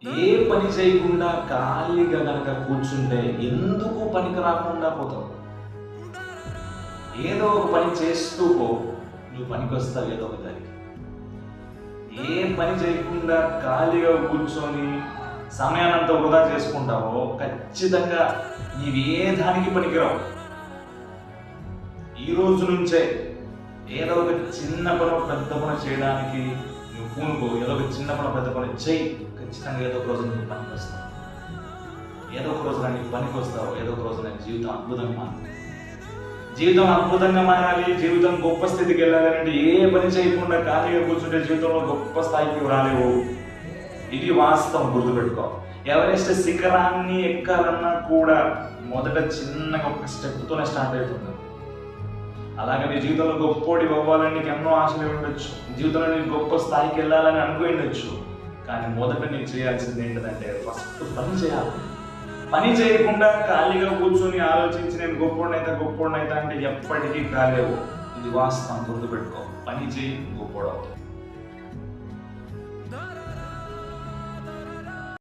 ఏ పని చేయకుండా ఖాళీగా గనక కూర్చుంటే ఎందుకు పనికి రాకుండా పోతావు. ఏదో ఒక పని చేస్తూ పో, నువ్వు పనికి వస్తావు ఏదో ఒక దానికి. ఏ పని చేయకుండా ఖాళీగా కూర్చొని సమయాన్నంతా వృధా చేసుకుంటావో ఖచ్చితంగా నీవు ఏ దానికి పనికిరావు. ఈ రోజు నుంచే ఏదో ఒక చిన్న పని పెద్ద పని చేయడానికి నువ్వు పూనుకో. ఏదో ఒక చిన్న పని పెద్ద పని చెయ్యి, ఖచ్చితంగా ఏదో ఒక రోజు నీకు పనికి వస్తావు. ఏదో ఒక రోజు నీకు పనికి వస్తావు. ఏదో ఒక రోజు నాకు జీవితం అద్భుతంగా మారాలి. జీవితం అద్భుతంగా మారాలి, జీవితం గొప్ప స్థితికి వెళ్ళాలంటే ఏ పని చేయకుండా ఖాళీగా కూర్చుంటే జీవితంలో గొప్ప స్థాయికి రాలేవు. ఇది వాస్తవం, గుర్తుపెట్టుకో. ఎవరెస్ట్ శిఖరాన్ని ఎక్కాలన్నా కూడా మొదట చిన్నగా ఒక స్టెప్తోనే స్టార్ట్ అవుతుంది. అలాగే నీ జీవితంలో గొప్పోడి అవ్వాలని నీకు ఎన్నో ఆశలు ఉండొచ్చు. జీవితంలో నీకు గొప్ప స్థాయికి వెళ్ళాలని అనుకోవచ్చు. కానీ మొదట నీకు చేయాల్సింది ఏంటంటే ఫస్ట్ పని చేయాలి. పని చేయకుండా ఖాళీగా కూర్చొని ఆలోచించి నేను గొప్పోడినైతే అంటే ఎప్పటికీ కాలేవు. ఇది వాస్తవం, గుర్తుపెట్టుకో. పని చేయి, గొప్పోడవుతావు.